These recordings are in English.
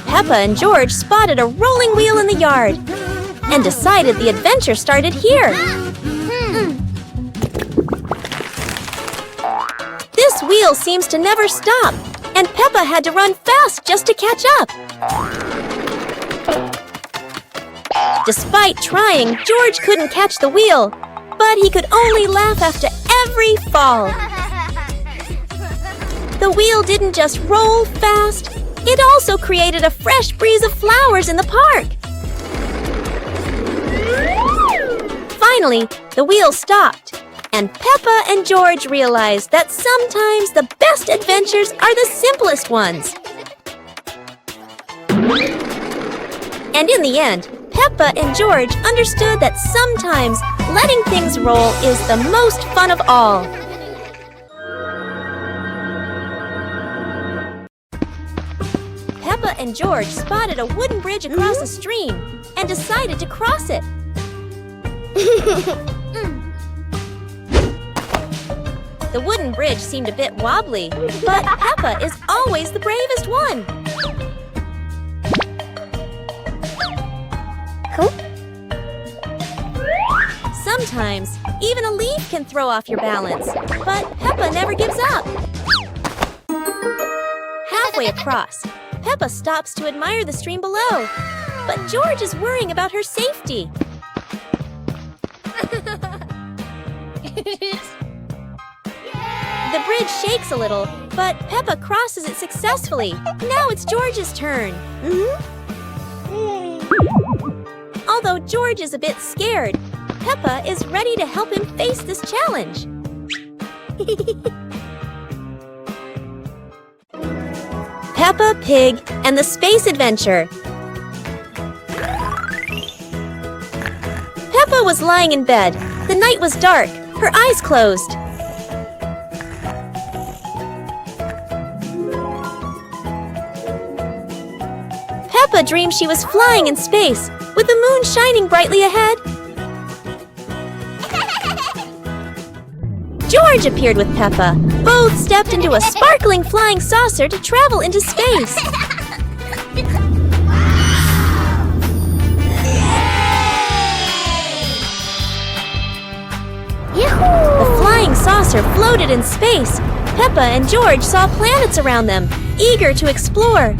Peppa and George spotted a rolling wheel in the yard and decided the adventure started here. This wheel seems to never stop, and Peppa had to run fast just to catch up. Despite trying, George couldn't catch the wheel, but he could only laugh after every fall. The wheel didn't just roll fast, it also created a fresh breeze of flowers in the park. Finally, the wheel stopped, and Peppa and George realized that sometimes the best adventures are the simplest ones. And in the end, Peppa and George understood that sometimes letting things roll is the most fun of all. Peppa and George spotted a wooden bridge across a stream and decided to cross it. The wooden bridge seemed a bit wobbly, but Peppa is always the bravest one. Sometimes, even a leaf can throw off your balance, but Peppa never gives up. Halfway across, Peppa stops to admire the stream below, but George is worrying about her safety. The bridge shakes a little, but Peppa crosses it successfully. Now it's George's turn. Although George is a bit scared, Peppa is ready to help him face this challenge. Peppa Pig and the Space Adventure. Peppa was lying in bed. The night was dark, her eyes closed. Peppa dreamed she was flying in space, with the moon shining brightly ahead. George appeared with Peppa. Both stepped into a sparkling flying saucer to travel into space. The flying saucer floated in space. Peppa and George saw planets around them, eager to explore.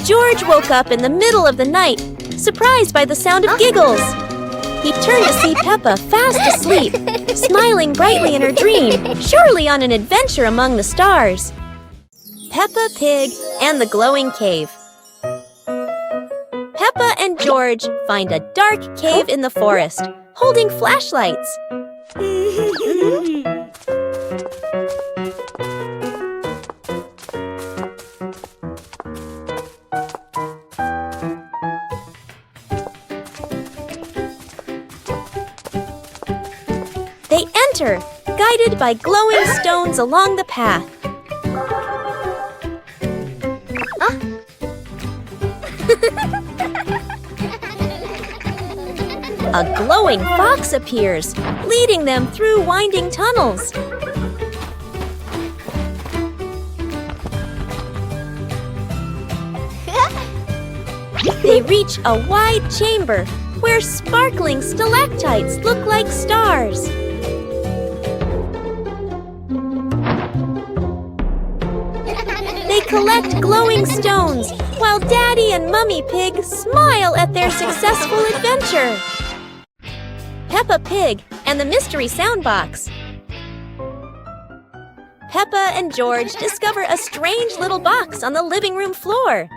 George woke up in the middle of the night, surprised by the sound of giggles. He turned to see Peppa fast asleep, smiling brightly in her dream, surely on an adventure among the stars. Peppa Pig and the Glowing Cave. Peppa and George find a dark cave in the forest, holding flashlights. They enter, guided by glowing stones along the path. A glowing fox appears, leading them through winding tunnels. They reach a wide chamber where sparkling stalactites look like stars. They collect glowing stones while Daddy and Mummy Pig smile at their successful adventure. Peppa Pig and the Mystery Soundbox. Peppa and George discover a strange little box on the living room floor.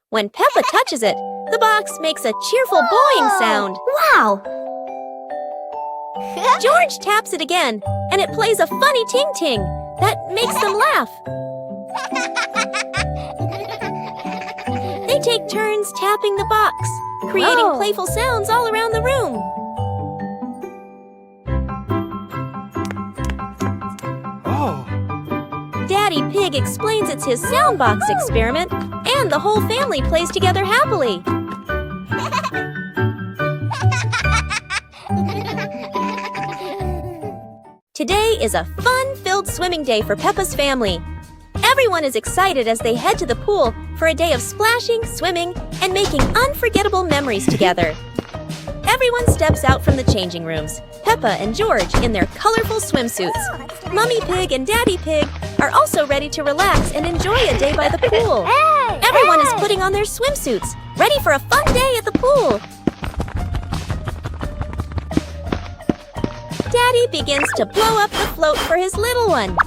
When Peppa touches it, the box makes a cheerful boing sound. Wow! George taps it again, and it plays a funny ting-ting that makes them laugh. They take turns tapping the box, creating playful sounds all around the room. Daddy Pig explains it's his soundbox experiment, and the whole family plays together happily. Today is a fun-filled swimming day for Peppa's family. Everyone is excited as they head to the pool for a day of splashing, swimming, and making unforgettable memories together. Everyone steps out from the changing rooms, Peppa and George in their colorful swimsuits. Mummy Pig and Daddy Pig are also ready to relax and enjoy a day by the pool. Everyone is putting on their swimsuits, ready for a fun day at the pool. Daddy begins to blow up the float for his little one.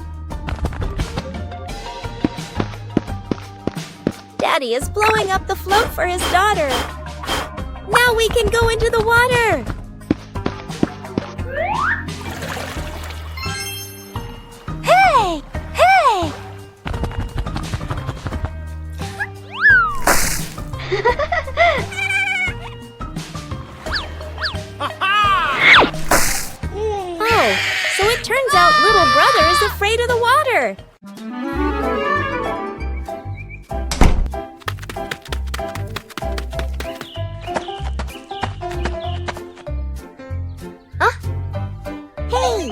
Daddy is blowing up the float for his daughter. Now we can go into the water. Hey! Hey! Oh, so it turns out little brother is afraid of the water. Hey!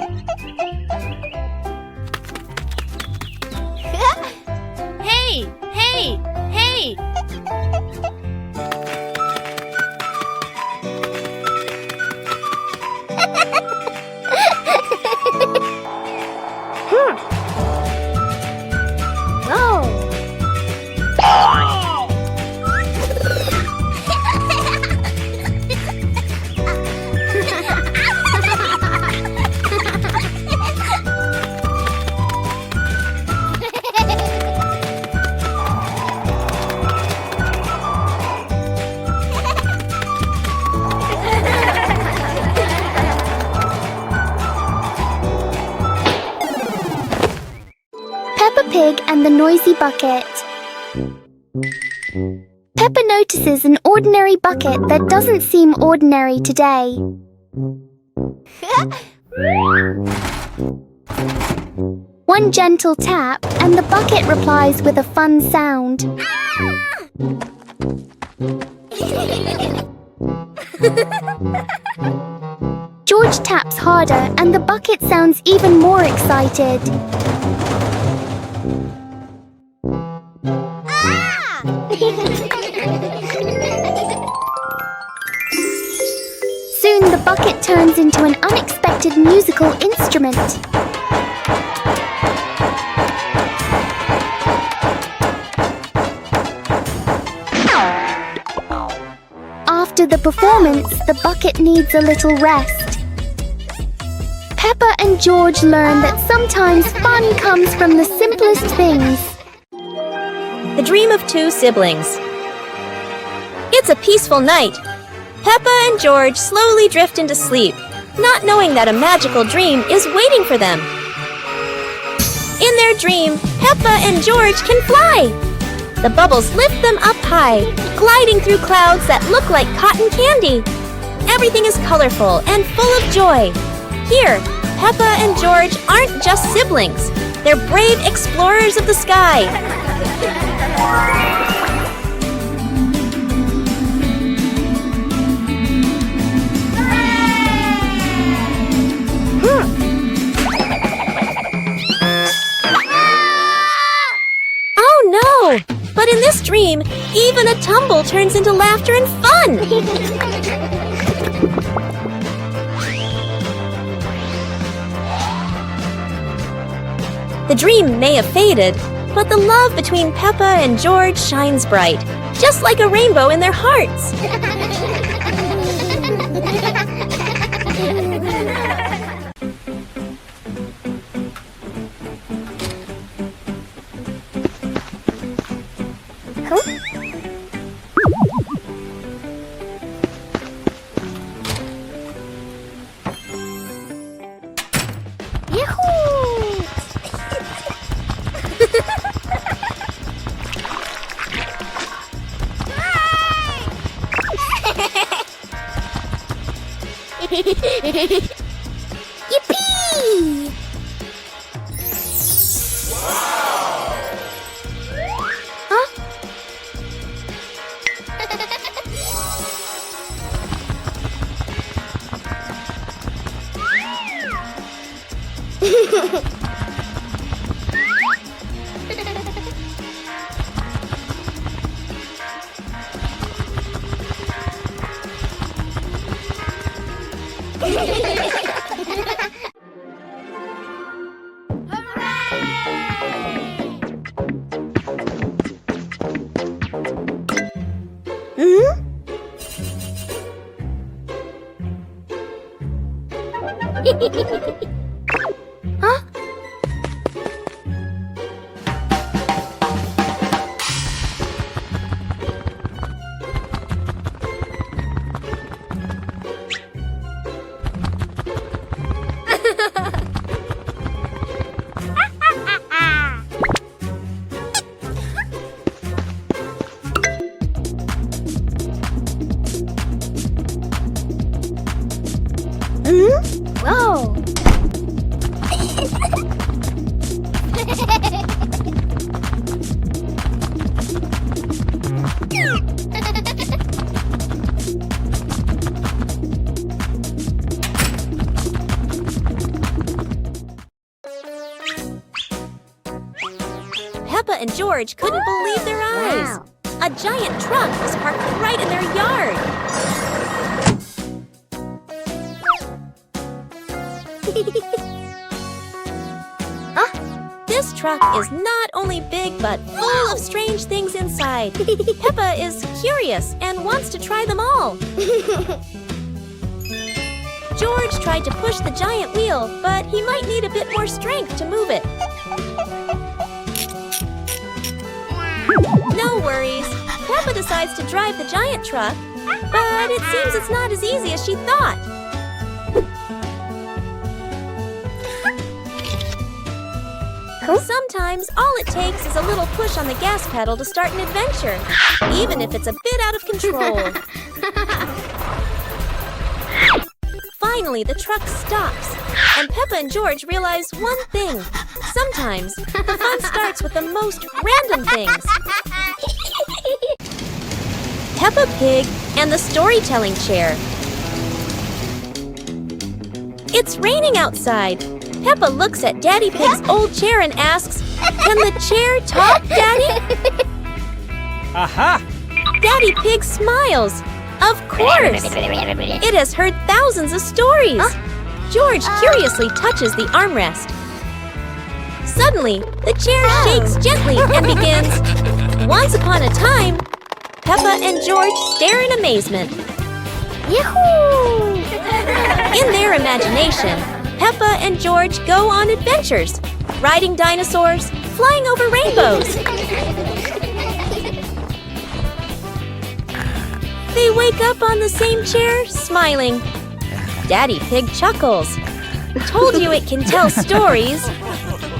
Peppa Pig and the Noisy Bucket. Peppa notices an ordinary bucket that doesn't seem ordinary today. One gentle tap and the bucket replies with a fun sound. George taps harder and the bucket sounds even more excited. Soon the bucket turns into an unexpected musical instrument. After the performance, the bucket needs a little rest. Peppa and George learn that sometimes fun comes from the simplest things. The Dream of Two Siblings. It's a peaceful night. Peppa and George slowly drift into sleep, not knowing that a magical dream is waiting for them. In their dream, Peppa and George can fly. The bubbles lift them up high, gliding through clouds that look like cotton candy. Everything is colorful and full of joy. Here, Peppa and George aren't just siblings. They're brave explorers of the sky. Oh no! But in this dream, even a tumble turns into laughter and fun! The dream may have faded, but the love between Peppa and George shines bright, just like a rainbow in their hearts. Yippee! Hmm? Huh? Hmm? Whoa! Peppa and George couldn't believe their eyes. Wow. A giant truck was parked right in their yard. This truck is not only big but full of strange things inside. Peppa is curious and wants to try them all. George tried to push the giant wheel, but he might need a bit more strength to move it. No worries. Peppa decides to drive the giant truck, but it seems it's not as easy as she thought. Sometimes all it takes is a little push on the gas pedal to start an adventure, even if it's a bit out of control. Finally, the truck stops, and Peppa and George realize one thing. Sometimes the fun starts with the most random things. Peppa Pig and the storytelling chair. It's raining outside. Peppa looks at Daddy Pig's old chair and asks, "Can the chair talk, Daddy?" Aha! Daddy Pig smiles. Of course! It has heard thousands of stories. George curiously touches the armrest. Suddenly, the chair shakes gently and begins, "Once upon a time." Peppa and George stare in amazement. Yahoo! In their imagination, Peppa and George go on adventures, riding dinosaurs, flying over rainbows. They wake up on the same chair, smiling. Daddy Pig chuckles. Told you it can tell stories.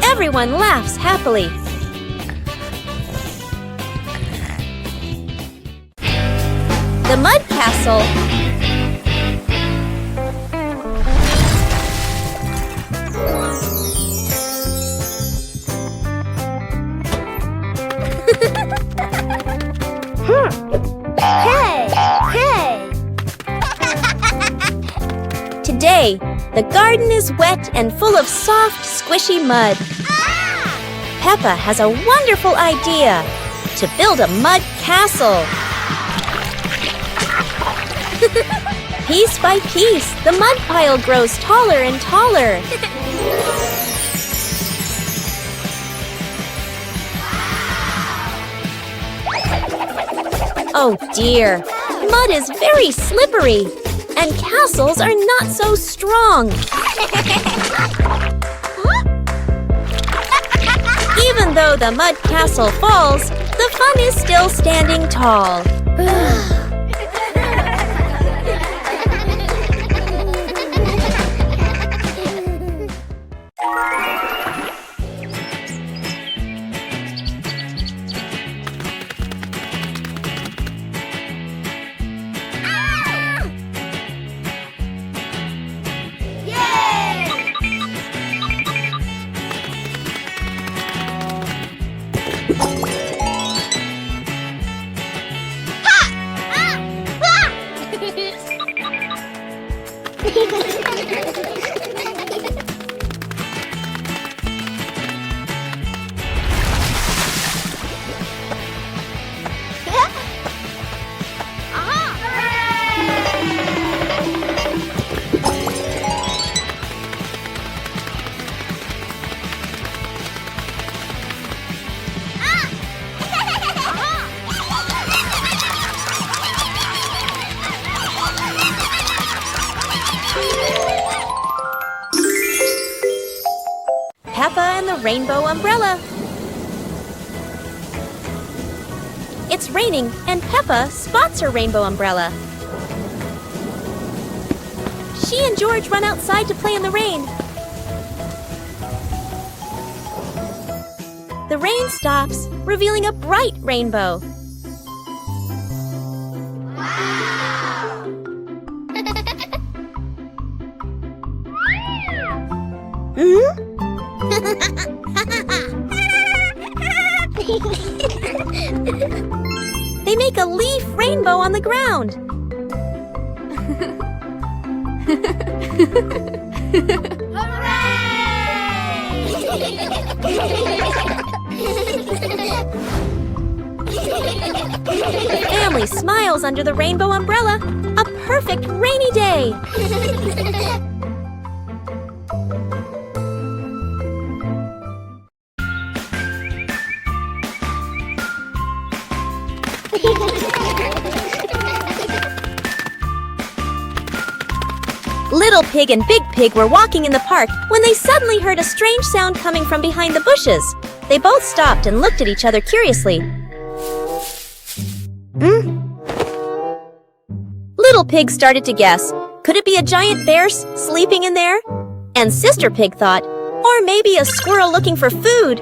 Everyone laughs happily. The Mud Castle. Hey! Hey! Today, the garden is wet and full of soft, squishy mud. Peppa has a wonderful idea to build a mud castle. Piece by piece, the mud pile grows taller and taller. Oh dear, mud is very slippery, and castles are not so strong. Even though the mud castle falls, the fun is still standing tall. Peppa and the rainbow umbrella. It's raining, and Peppa spots her rainbow umbrella. She and George run outside to play in the rain. The rain stops, revealing a bright rainbow. They make a leaf rainbow on the ground. The family smiles under the rainbow umbrella. A perfect rainy day. Little Pig and Big Pig were walking in the park when they suddenly heard a strange sound coming from behind the bushes. They both stopped and looked at each other curiously. Little Pig started to guess. Could it be a giant bear sleeping in there? And Sister Pig thought, or maybe a squirrel looking for food.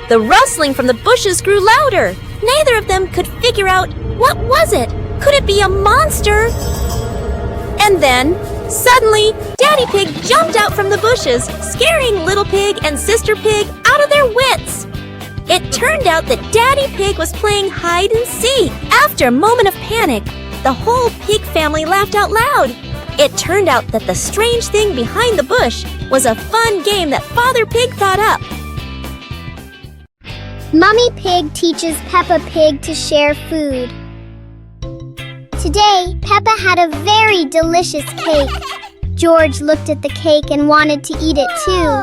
The rustling from the bushes grew louder. Neither of them could figure out, what was it? Could it be a monster? And then, suddenly, Daddy Pig jumped out from the bushes, scaring Little Pig and Sister Pig out of their wits. It turned out that Daddy Pig was playing hide and seek. After a moment of panic, the whole pig family laughed out loud. It turned out that the strange thing behind the bush was a fun game that Father Pig thought up. Mummy Pig teaches Peppa Pig to share food. Today, Peppa had a very delicious cake. George looked at the cake and wanted to eat it too.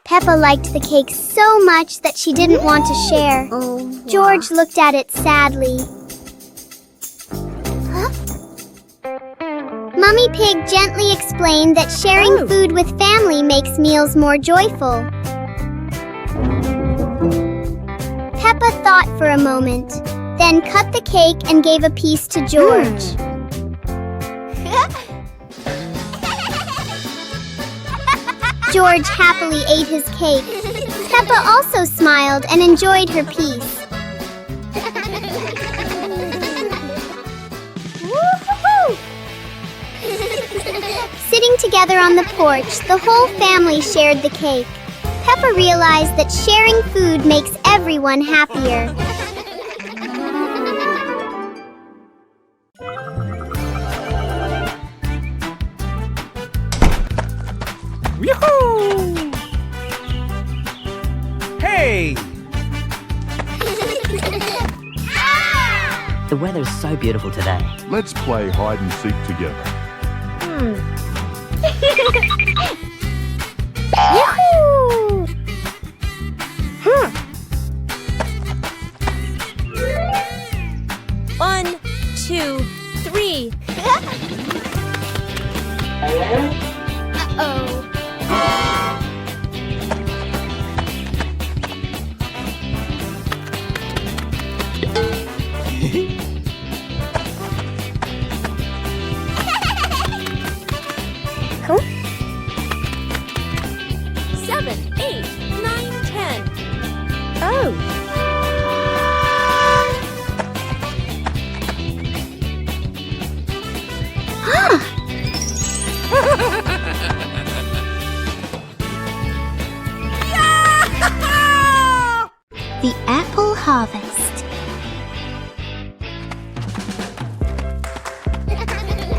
Peppa liked the cake so much that she didn't want to share. George looked at it sadly. Mummy Pig gently explained that sharing food with family makes meals more joyful. Peppa thought for a moment, then cut the cake and gave a piece to George. George happily ate his cake. Peppa also smiled and enjoyed her piece. Sitting together on the porch, the whole family shared the cake. Peppa realized that sharing food makes everyone happier. Yoo-hoo! Hey! The weather's so beautiful today. Let's play hide and seek together. Yahoo! 1, 2, 3. Cool. 7, 8, 9, 10. Oh. The apple harvest.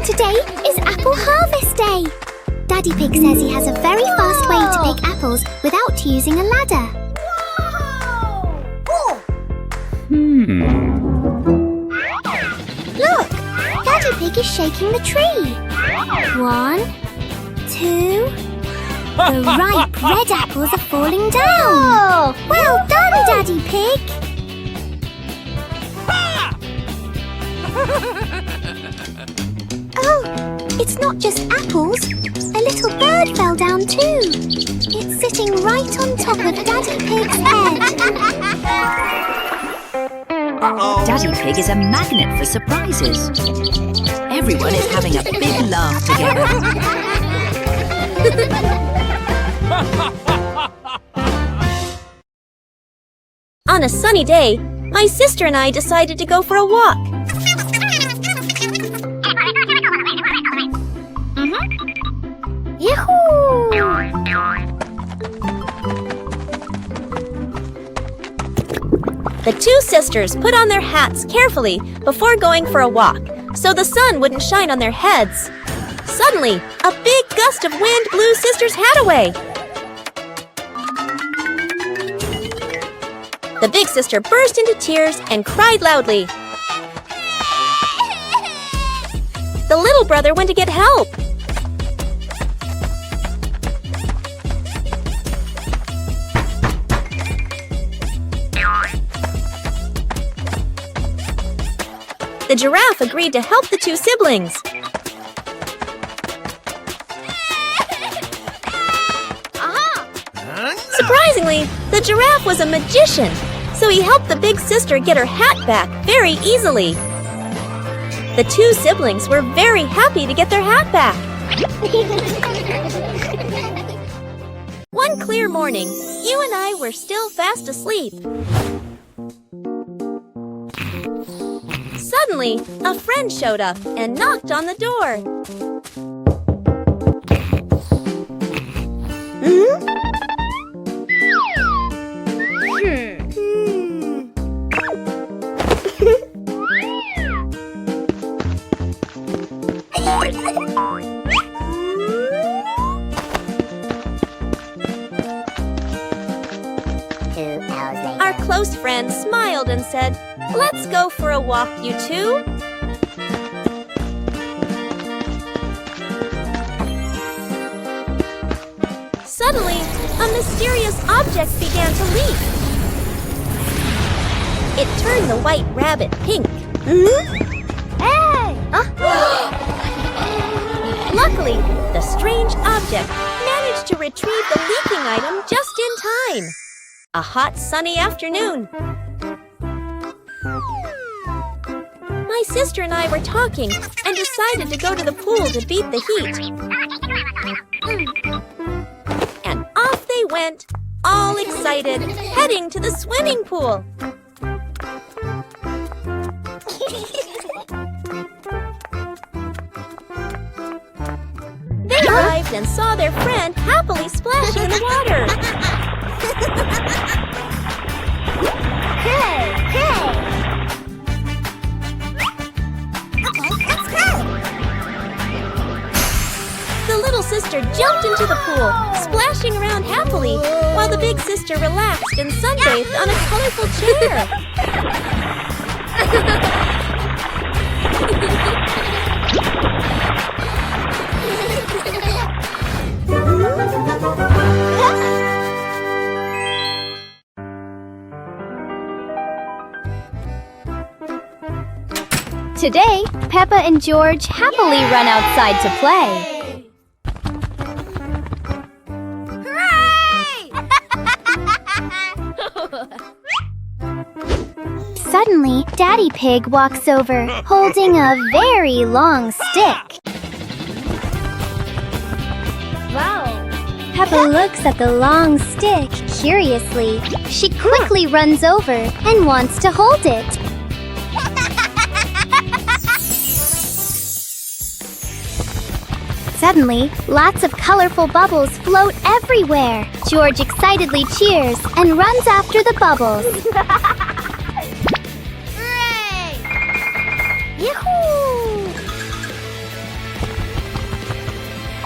Today is apple harvest day. Daddy Pig says he has a very fast way to pick apples without using a ladder. Look! Daddy Pig is shaking the tree. 1, 2... The ripe red apples are falling down. Well done, Daddy Pig. Oh, it's it's not just apples. A little bird fell down too. It's sitting right on top of Daddy Pig's head. Daddy Pig is a magnet for surprises. Everyone is having a big laugh together. On a sunny day, my sister and I decided to go for a walk. Yahoo! The two sisters put on their hats carefully before going for a walk, so the sun wouldn't shine on their heads. Suddenly, a big gust of wind blew Sister's hat away. The big sister burst into tears and cried loudly. The little brother went to get help. The giraffe agreed to help the two siblings. Surprisingly, the giraffe was a magician, so he helped the big sister get her hat back very easily. The two siblings were very happy to get their hat back. One clear morning, you and I were still fast asleep. Suddenly, a friend showed up and knocked on the door. Our close friend smiled and said, "Let's go for a walk, you two." Suddenly, a mysterious object began to leap. It turned the white rabbit pink. Hey! Luckily, the strange object managed to retrieve the leaking item just in time. A hot, sunny afternoon. My sister and I were talking and decided to go to the pool to beat the heat. And off they went, all excited, heading to the swimming pool. They arrived and saw their friend happily splashing in the water. Hey! Hey! Okay, let's go! The little sister jumped into the pool, splashing around happily, while the big sister relaxed and sunbathed on a colorful chair. Today, Peppa and George happily run outside to play. Suddenly, Daddy Pig walks over, holding a very long stick. Wow! Peppa looks at the long stick curiously. She quickly runs over and wants to hold it. Suddenly, lots of colorful bubbles float everywhere. George excitedly cheers and runs after the bubbles. Hooray! Yahoo!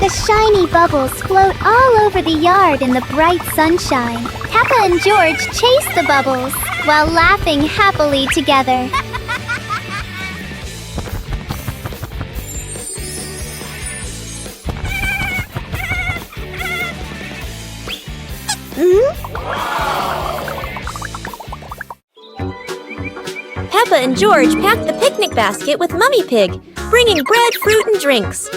The shiny bubbles float all over the yard in the bright sunshine. Peppa and George chase the bubbles while laughing happily together. Peppa and George packed the picnic basket with Mummy Pig, bringing bread, fruit, and drinks.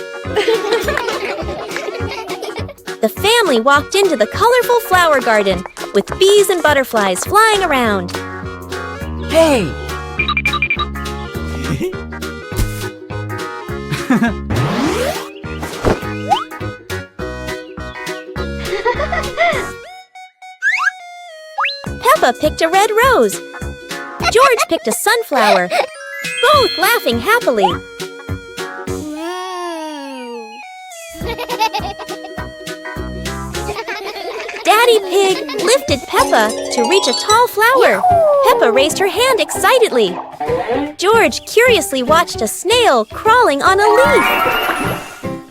The family walked into the colorful flower garden with bees and butterflies flying around. Hey! Peppa picked a red rose. George picked a sunflower, both laughing happily. Daddy Pig lifted Peppa to reach a tall flower. Peppa raised her hand excitedly. George curiously watched a snail crawling on a leaf.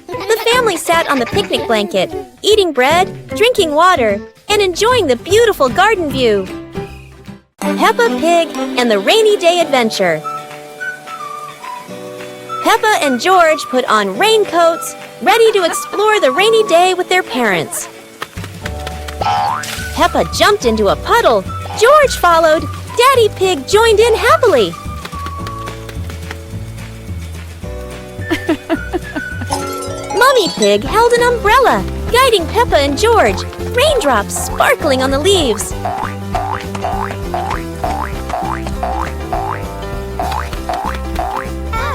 The family sat on the picnic blanket, eating bread, drinking water, and enjoying the beautiful garden view. Peppa Pig and the Rainy Day Adventure. Peppa and George put on raincoats, ready to explore the rainy day with their parents. Peppa jumped into a puddle. George followed. Daddy Pig joined in happily. Mummy Pig held an umbrella, guiding Peppa and George, raindrops sparkling on the leaves.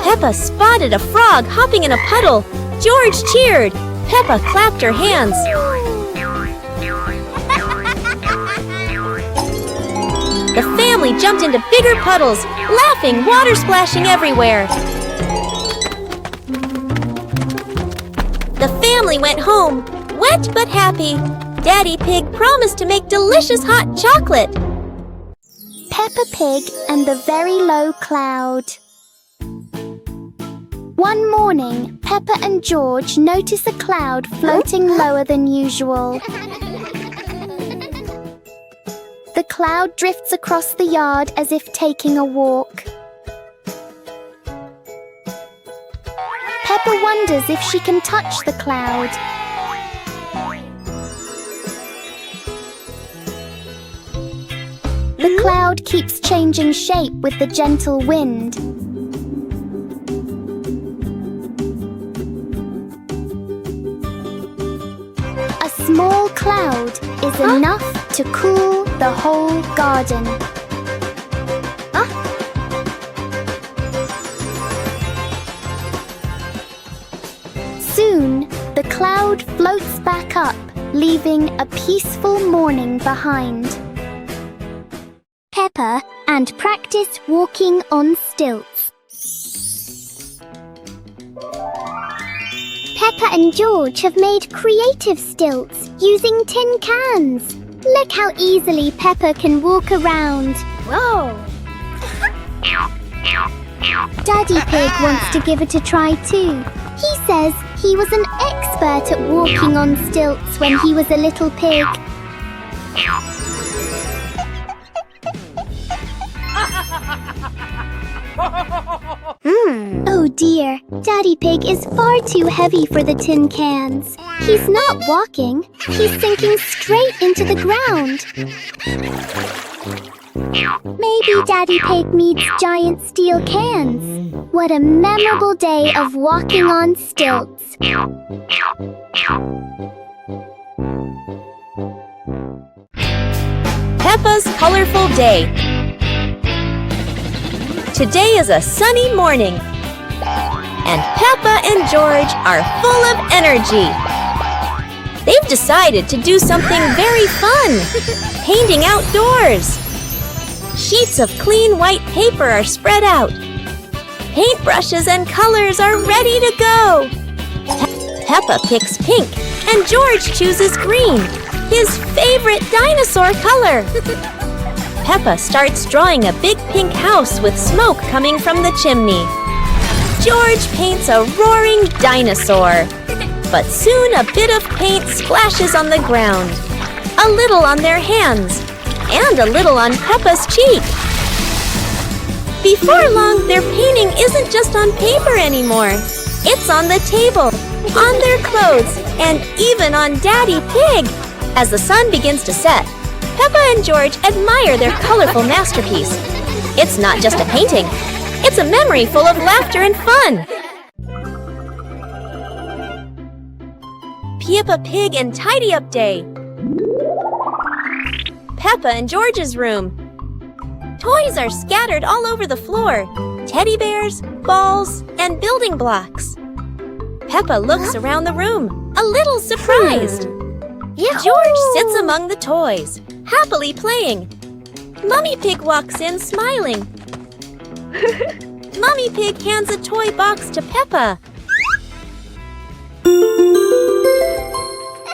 Peppa spotted a frog hopping in a puddle. George cheered. Peppa clapped her hands. The family jumped into bigger puddles, laughing, water splashing everywhere. The family went home, wet but happy. Daddy Pig promised to make delicious hot chocolate. Peppa Pig and the Very Low Cloud. One morning, Peppa and George notice a cloud floating lower than usual. The cloud drifts across the yard as if taking a walk. Peppa wonders if she can touch the cloud. The cloud keeps changing shape with the gentle wind. A small cloud is enough to cool the whole garden. Soon, the cloud floats back up, leaving a peaceful morning behind. Peppa and practice walking on stilts. Peppa and George have made creative stilts using tin cans. Look how easily Peppa can walk around. Whoa! Daddy Pig wants to give it a try too. He says he was an expert at walking on stilts when he was a little pig. Oh dear, Daddy Pig is far too heavy for the tin cans. He's not walking, he's sinking straight into the ground. Maybe Daddy Pig needs giant steel cans. What a memorable day of walking on stilts. Peppa's colorful day. Today is a sunny morning, and Peppa and George are full of energy. They've decided to do something very fun, painting outdoors. Sheets of clean white paper are spread out. Paintbrushes and colors are ready to go. Peppa picks pink, and George chooses green, his favorite dinosaur color. Peppa starts drawing a big pink house with smoke coming from the chimney. George paints a roaring dinosaur. But soon a bit of paint splashes on the ground. A little on their hands, and a little on Peppa's cheek. Before long, their painting isn't just on paper anymore. It's on the table, on their clothes, and even on Daddy Pig. As the sun begins to set, Peppa and George admire their colorful masterpiece. It's not just a painting. It's a memory full of laughter and fun. Peppa Pig and Tidy Up Day. Peppa and George's room. Toys are scattered all over the floor. Teddy bears, balls, and building blocks. Peppa looks around the room, a little surprised. George sits among the toys, happily playing. Mummy Pig walks in smiling. Mummy Pig hands a toy box to Peppa.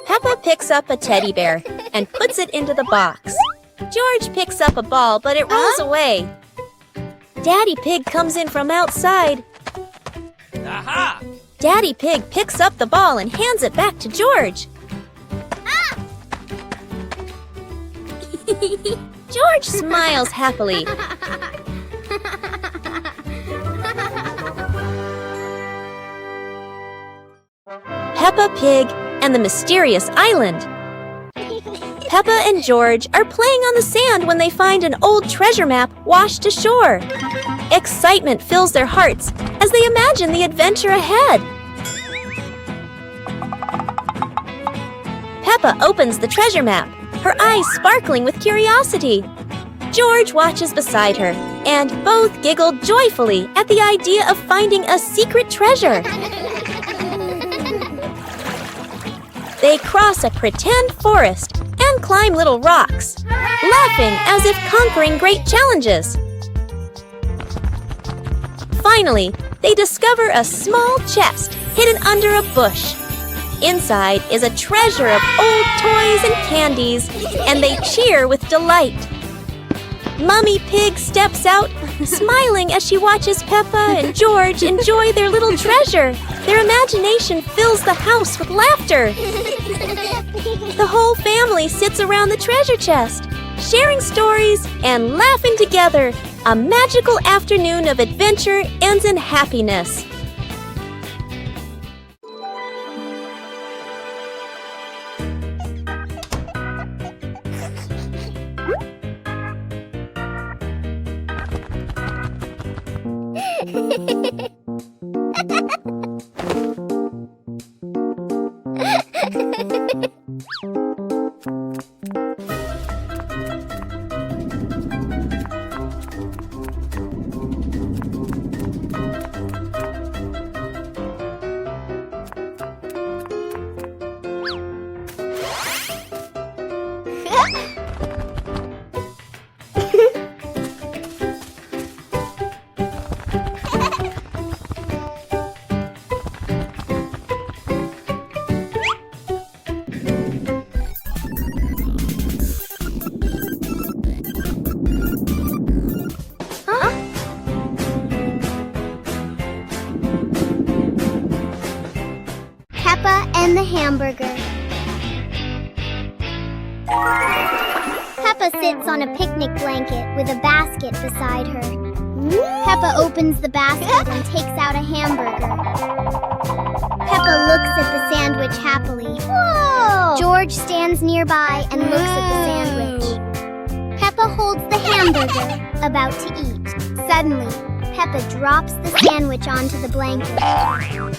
Peppa picks up a teddy bear and puts it into the box. George picks up a ball, but it rolls away. Daddy Pig comes in from outside. Aha! Daddy Pig picks up the ball and hands it back to George. George smiles happily. Peppa Pig and the Mysterious Island. Peppa and George are playing on the sand when they find an old treasure map washed ashore. Excitement fills their hearts as they imagine the adventure ahead. Peppa opens the treasure map, her eyes sparkling with curiosity. George watches beside her, and both giggle joyfully at the idea of finding a secret treasure. They cross a pretend forest and climb little rocks, laughing as if conquering great challenges. Finally, they discover a small chest hidden under a bush. Inside is a treasure of old toys and candies, and they cheer with delight. Mummy Pig steps out, smiling as she watches Peppa and George enjoy their little treasure. Their imagination fills the house with laughter. The whole family sits around the treasure chest, sharing stories and laughing together. A magical afternoon of adventure ends in happiness. Peppa and the hamburger. Peppa sits on a picnic blanket with a basket beside her. Peppa opens the basket and takes out a hamburger. Peppa looks at the sandwich happily. Whoa! George stands nearby and looks at the sandwich. Peppa holds the hamburger, about to eat. Suddenly, Peppa drops the sandwich onto the blanket.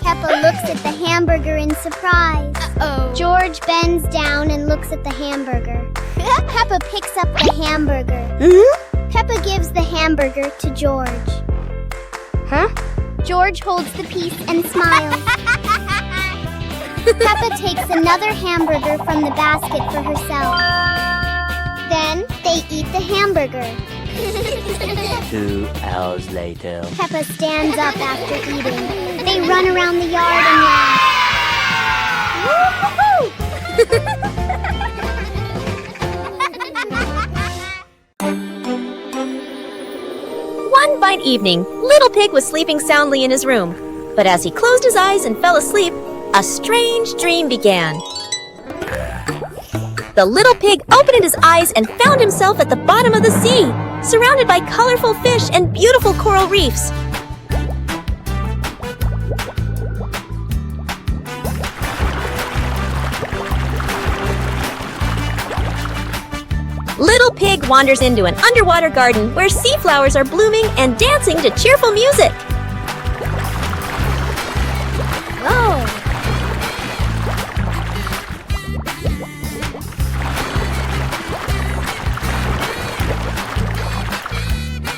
Peppa looks at the hamburger in surprise. George bends down and looks at the hamburger. Peppa picks up the hamburger. Peppa gives the hamburger to George. George holds the piece and smiles. Peppa takes another hamburger from the basket for herself. Then they eat the hamburger. 2 hours later. Peppa stands up after eating. They run around the yard and laugh. One fine evening, Little Pig was sleeping soundly in his room. But as he closed his eyes and fell asleep, a strange dream began. The little pig opened his eyes and found himself at the bottom of the sea, surrounded by colorful fish and beautiful coral reefs. Little Pig wanders into an underwater garden where sea flowers are blooming and dancing to cheerful music.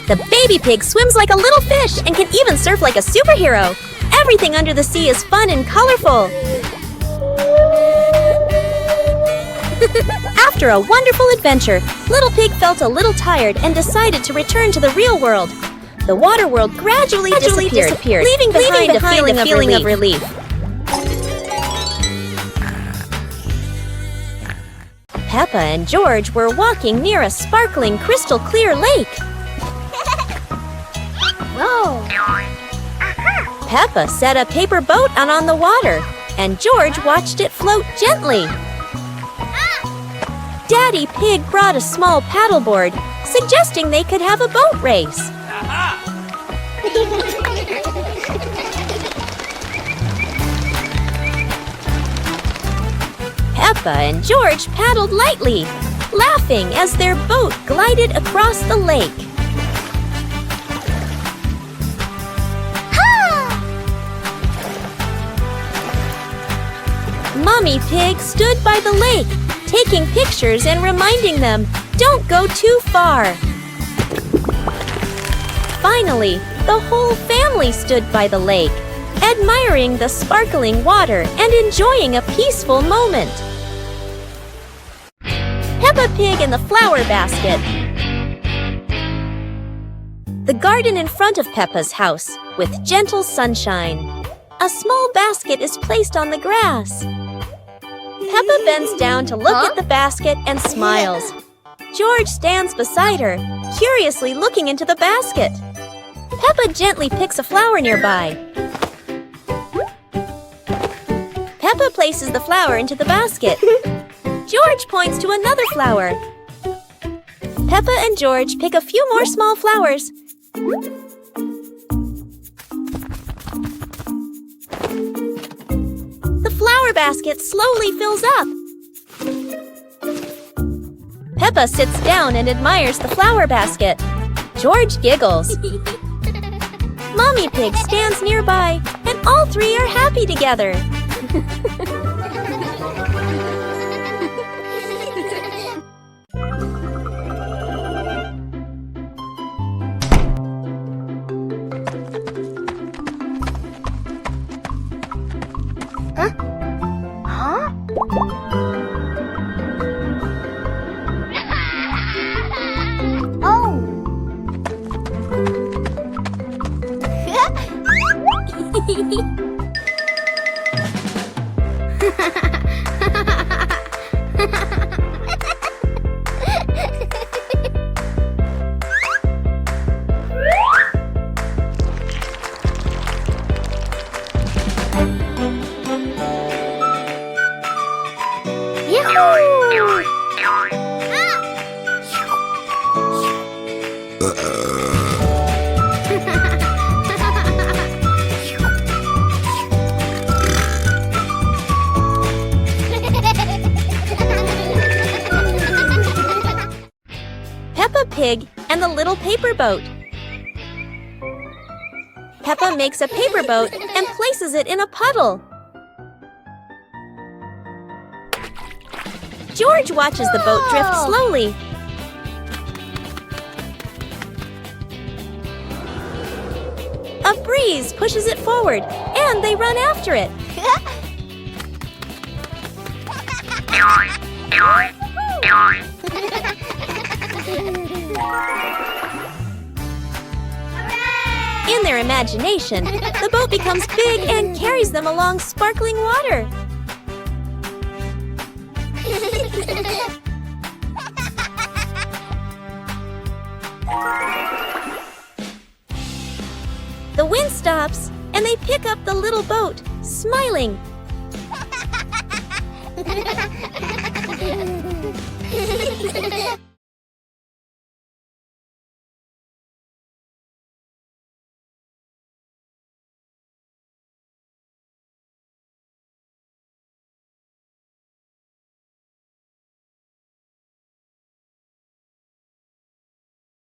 The baby pig swims like a little fish and can even surf like a superhero. Everything under the sea is fun and colorful. After a wonderful adventure, Little Pig felt a little tired and decided to return to the real world. The water world gradually disappeared, leaving behind a feeling of relief. Peppa and George were walking near a sparkling, crystal-clear lake. Whoa! Peppa set a paper boat out on the water, and George watched it float gently. Daddy Pig brought a small paddleboard, suggesting they could have a boat race. Peppa and George paddled lightly, laughing as their boat glided across the lake. Mommy Pig stood by the lake, taking pictures and reminding them, don't go too far. Finally, the whole family stood by the lake, admiring the sparkling water and enjoying a peaceful moment. Peppa Pig in the flower basket. The garden in front of Peppa's house, with gentle sunshine. A small basket is placed on the grass. Peppa bends down to look at the basket and smiles. George stands beside her, curiously looking into the basket. Peppa gently picks a flower nearby. Peppa places the flower into the basket. George points to another flower. Peppa and George pick a few more small flowers. The flower basket slowly fills up. Peppa sits down and admires the flower basket. George giggles. Mommy Pig stands nearby, and all three are happy together. Peppa Pig and the Little Paper Boat. Peppa makes a paper boat and places it in a puddle. George watches the boat drift slowly. A breeze pushes it forward, and they run after it. In their imagination, the boat becomes big and carries them along sparkling water. The wind stops, and they pick up the little boat, smiling.